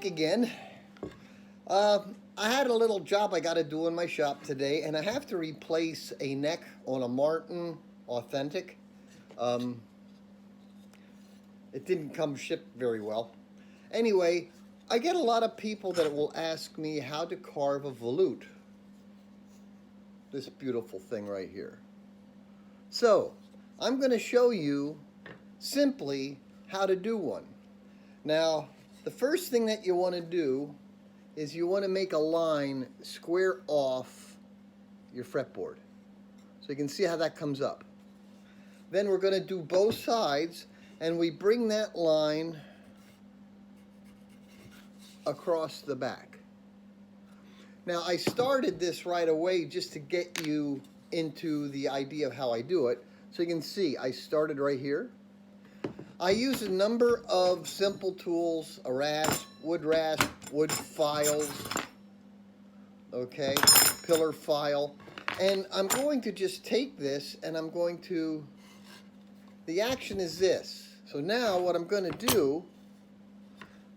again. I had a little job I got to do in my shop today, and I have to replace a neck on a Martin Authentic. It didn't come shipped very well. Anyway, I get a lot of people that will ask me how to carve a volute. This beautiful thing right here. So, I'm going to show you simply how to do one. Now, the first thing that you want to do is you want to make a line square off your fretboard. So you can see how that comes up. Then we're going to do both sides, and we bring that line across the back. Now, I started this right away just to get you into the idea of how I do it. So you can see I started right here. I use a number of simple tools, a rasp, wood files, okay, pillar file. And I'm going to just take this and I'm going to, the action is this. So now what I'm going to do,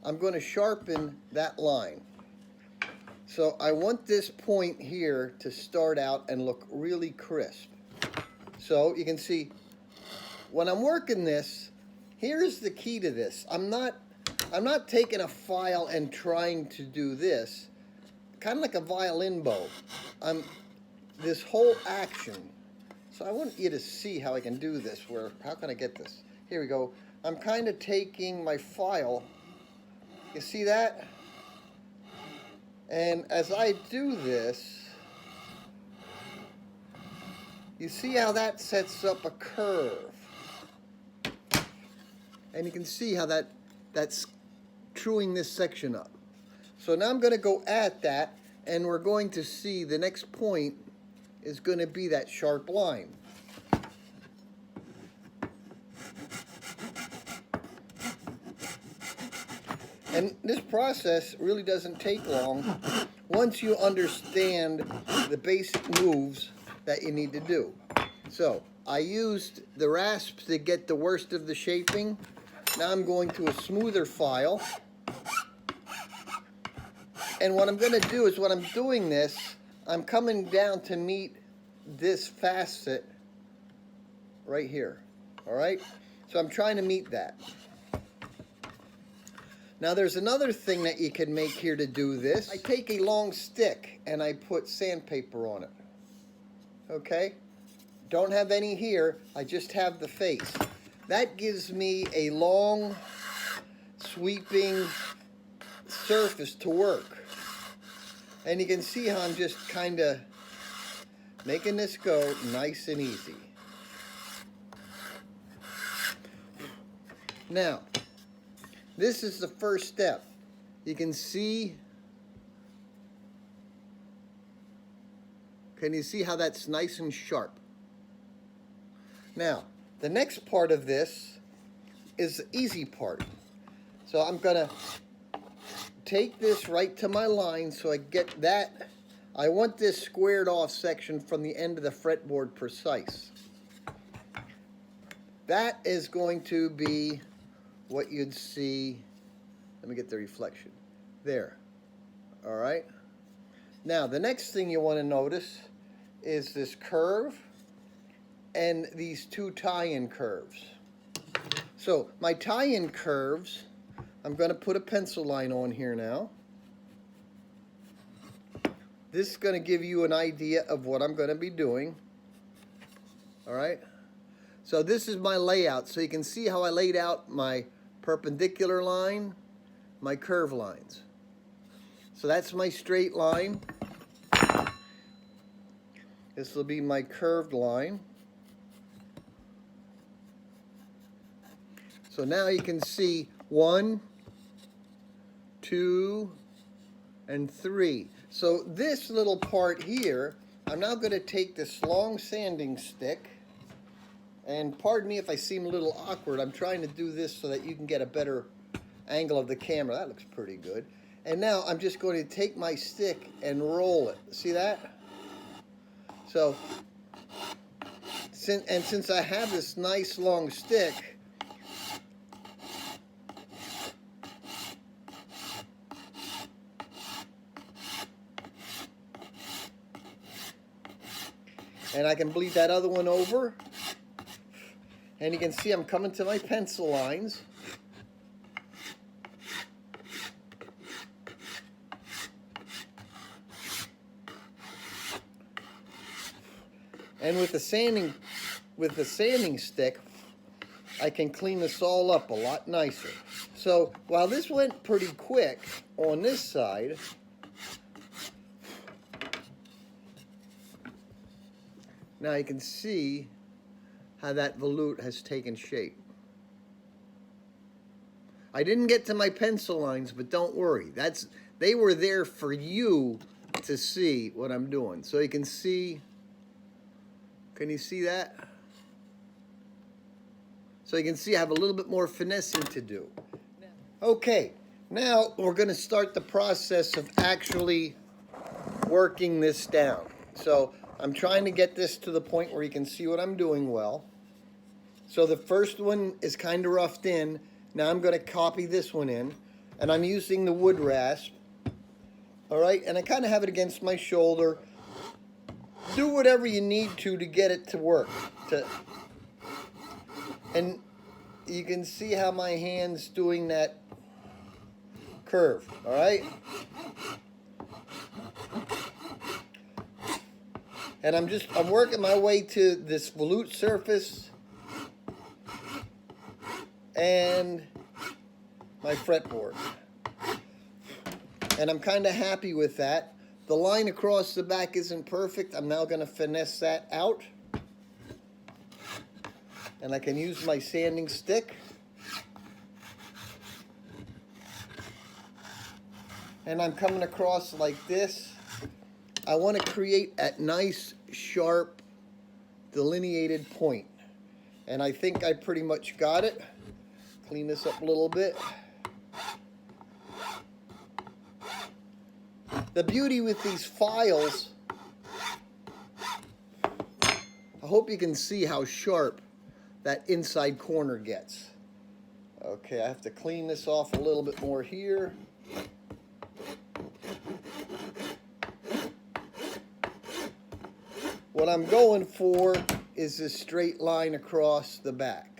I'm going to sharpen that line. So I want this point here to start out and look really crisp. So you can see when I'm working this, here's the key to this. I'm not taking a file and trying to do this, kind of like a violin bow. This whole action. So I want you to see how I can do this. How can I get this? Here we go. I'm kind of taking my file. You see that? And as I do this, you see how that sets up a curve. And you can see how that's truing this section up. So now I'm going to go at that, and we're going to see the next point is going to be that sharp line. And this process really doesn't take long once you understand the basic moves that you need to do. So I used the rasps to get the worst of the shaping. Now I'm going to a smoother file. And what I'm going to do is when I'm doing this, I'm coming down to meet this facet right here. All right? So I'm trying to meet that. Now there's another thing that you can make here to do this. I take a long stick and I put sandpaper on it. Okay? Don't have any here, I just have the face. That gives me a long, sweeping surface to work. And you can see how I'm just kind of making this go nice and easy. Now, this is the first step. You can see, can you see how that's nice and sharp? Now, the next part of this is the easy part. So I'm going to take this right to my line so I get that. I want this squared off section from the end of the fretboard precise. That is going to be what you'd see. Let me get the reflection. There. All right. Now, the next thing you want to notice is this curve and these two tie-in curves. So my tie-in curves, I'm going to put a pencil line on here now. This is going to give you an idea of what I'm going to be doing. All right. So this is my layout. So you can see how I laid out my perpendicular line, my curve lines. So that's my straight line. This will be my curved line. So now you can see 1, 2, and 3. So this little part here, I'm now going to take this long sanding stick, and pardon me if I seem a little awkward, I'm trying to do this so that you can get a better angle of the camera. That looks pretty good. And now I'm just going to take my stick and roll it. See that? So, since I have this nice long stick, And I can bleed that other one over. And you can see I'm coming to my pencil lines. And with the sanding stick, I can clean this all up a lot nicer. So while this went pretty quick on this side, now you can see how that volute has taken shape. I didn't get to my pencil lines, but don't worry. They were there for you to see what I'm doing. So you can see, can you see that? So you can see I have a little bit more finessing to do. Okay, now we're going to start the process of actually working this down. So I'm trying to get this to the point where you can see what I'm doing well. So the first one is kind of roughed in. Now I'm going to copy this one in, and I'm using the wood rasp. All right, and I kind of have it against my shoulder. Do whatever you need to get it to work. And you can see how my hand's doing that curve, all right? And I'm working my way to this volute surface and my fretboard. And I'm kind of happy with that. The line across the back isn't perfect. I'm now going to finesse that out. And I can use my sanding stick. And I'm coming across like this. I want to create a nice, sharp, delineated point. And I think I pretty much got it. Clean this up a little bit. The beauty with these files, I hope you can see how sharp that inside corner gets. Okay, I have to clean this off a little bit more here. What I'm going for is this straight line across the back.